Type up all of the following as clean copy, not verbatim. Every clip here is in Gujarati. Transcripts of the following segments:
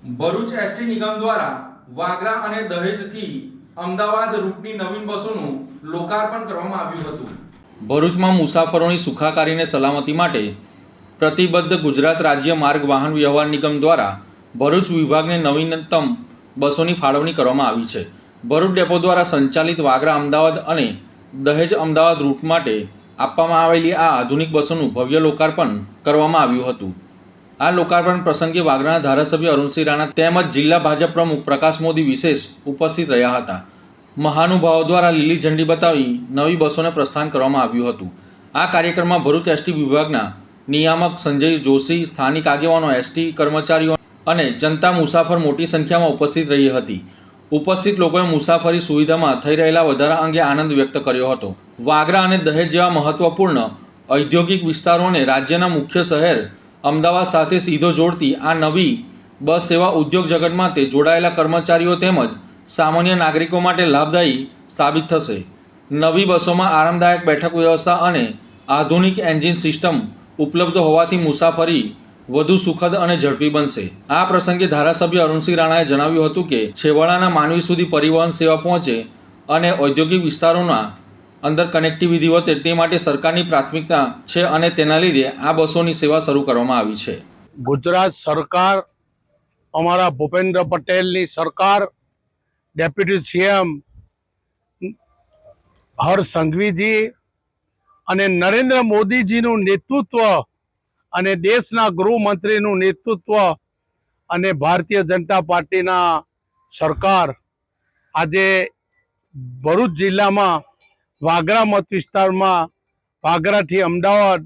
ભરૂચ એસટી નિગમ દ્વારા વાગરા અને દહેજથી અમદાવાદ રૂટની નવીન બસોનું લોકાર્પણ કરવામાં આવ્યું હતું। ભરૂચમાં મુસાફરોની સુખાકારી અને સલામતી માટે પ્રતિબદ્ધ ગુજરાત રાજ્ય માર્ગ વાહન વ્યવહાર નિગમ દ્વારા ભરૂચ વિભાગને નવીનતમ બસોની ફાળવણી કરવામાં આવી છે। ભરૂચ ડેપો દ્વારા સંચાલિત વાગરા અમદાવાદ અને દહેજ અમદાવાદ રૂટ માટે આપવામાં આવેલી આ આધુનિક બસોનું ભવ્ય લોકાર્પણ કરવામાં આવ્યું હતું। આ લોકાર્પણ પ્રસંગે વાગરાના ધારાસભ્ય અરુણસિંહ રાણા તેમજ જિલ્લા ભાજપ પ્રમુખ પ્રકાશ મોદી વિશેષ ઉપસ્થિત રહ્યા હતા। મહાનુભાવો દ્વારા લીલી ઝંડી બતાવી નવી બસોને પ્રસ્થાન કરવામાં આવ્યું હતું। આ કાર્યક્રમમાં ભરૂચ એસટી વિભાગના નિયામક સંજય જોશી, સ્થાનિક આગેવાનો, એસટી કર્મચારીઓ અને જનતા મુસાફર મોટી સંખ્યામાં ઉપસ્થિત રહી હતી। ઉપસ્થિત લોકોએ મુસાફરી સુવિધામાં થઈ રહેલા વધારા અંગે આનંદ વ્યક્ત કર્યો હતો। વાગરા અને દહેજ જેવા મહત્વપૂર્ણ ઔદ્યોગિક વિસ્તારોને રાજ્યના મુખ્ય શહેર અમદાવાદ સાથે સીધો જોડતી આ નવી બસ સેવા ઉદ્યોગ જગત માટે જોડાયેલા કર્મચારીઓ તેમજ સામાન્ય નાગરિકો માટે લાભદાયી સાબિત થશે। નવી બસોમાં આરામદાયક બેઠક વ્યવસ્થા અને આધુનિક એન્જિન સિસ્ટમ ઉપલબ્ધ હોવાથી મુસાફરી વધુ સુખદ અને ઝડપી બનશે। આ પ્રસંગે ધારાસભ્ય અરુણસિંહ રાણાએ જણાવ્યું હતું કે છેવાડાના માનવી સુધી પરિવહન સેવા પહોંચે અને ઔદ્યોગિક વિસ્તારોના અંદર કનેક્ટિવિટી વધે તે માટે સરકારની પ્રાથમિકતા છે અને તેના લીધે આ બસોની સેવા શરૂ કરવામાં આવી છે। ગુજરાત સરકાર, અમારા ભૂપેન્દ્ર પટેલની સરકાર, ડેપ્યુટી સીએમ હર્ષ સંઘવીજી અને નરેન્દ્ર મોદીજીનું નેતૃત્વ અને દેશના ગૃહમંત્રીનું નેતૃત્વ અને ભારતીય જનતા પાર્ટીના સરકાર આજે ભરૂચ જિલ્લામાં વાગરા મત વિસ્તારમાં વાગરાથી અમદાવાદ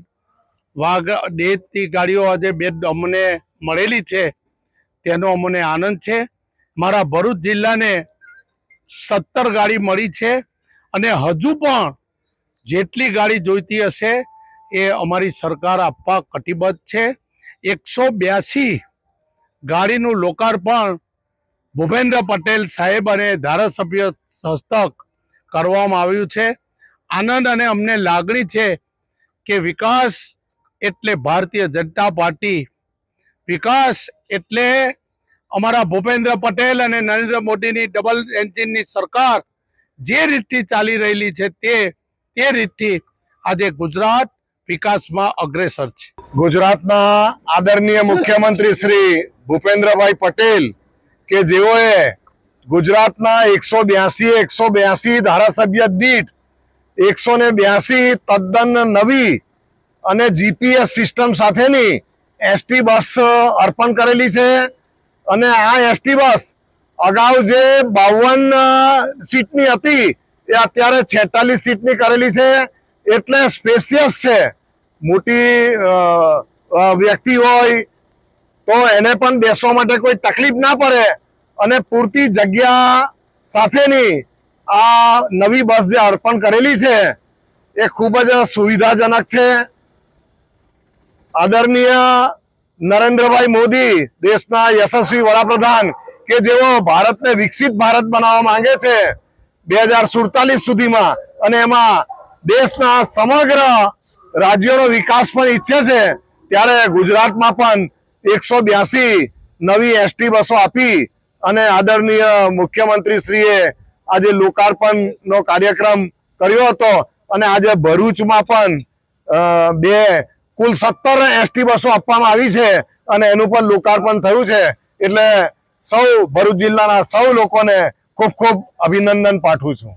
દહેજથી ગાડીઓ આજે બે અમને મળેલી છે તેનો અમને આનંદ છે। મારા ભરૂચ જિલ્લાને 17 ગાડી મળી છે અને હજુ પણ જેટલી ગાડી જોઈતી હશે એ અમારી સરકાર આપવા કટિબદ્ધ છે। 182 ગાડીનું લોકાર્પણ ભૂપેન્દ્ર પટેલ સાહેબ અને ધારાસભ્ય હસ્તક કરવામાં આવ્યું છે। આનંદ અને અમને લાગણી છે કે વિકાસ એટલે ભારતીય જનતા પાર્ટી, વિકાસ એટલે અમારા ભૂપેન્દ્ર પટેલ અને નરેન્દ્ર મોદીની ડબલ એન્જિનની સરકાર જે રીતથી ચાલી રહેલી છે તે રીતથી આજે ગુજરાત વિકાસમાં અગ્રેસર છે। ગુજરાતના આદરણીય મુખ્યમંત્રી શ્રી ભૂપેન્દ્રભાઈ પટેલ કે જેઓએ ગુજરાતના 182 ધારાસભ્ય દીઠ 182 તદ્દન નવી અને જીપીએસ સિસ્ટમ સાથેની એસટી બસ અર્પણ કરેલી છે અને આ એસટી બસ અગાઉ જે 52 સીટની હતી એ અત્યારે 46 સીટની કરેલી છે, એટલે સ્પેશિયસ છે। મોટી વ્યક્તિ હોય તો એને પણ બેસવા માટે કોઈ તકલીફ ના પડે અને પૂરતી જગ્યા સાથેની આ નવી બસ જે અર્પણ કરેલી છે એ ખૂબ જ સુવિધાજનક છે। આદરણીય નરેન્દ્રભાઈ મોદી, દેશના યશસ્વી વડાપ્રધાન કે જેઓ ભારતને વિકસિત ભારત બનાવવા માંગે છે 2047 સુધીમાં, અને એમાં દેશના સમગ્ર રાજ્યોનો વિકાસ પણ ઈચ્છે છે, ત્યારે ગુજરાતમાં પણ 182 નવી એસટી બસો આપી અને આદરણીય મુખ્યમંત્રીશ્રીએ આજે લોકાર્પણનો કાર્યક્રમ કર્યો હતો અને આજે ભરૂચમાં પણ કુલ 17 એસટી બસો આપવામાં આવી છે અને એનું પણ લોકાર્પણ થયું છે। એટલે સૌ ભરૂચ જિલ્લાના સૌ લોકોને ખૂબ ખૂબ અભિનંદન પાઠવું છું।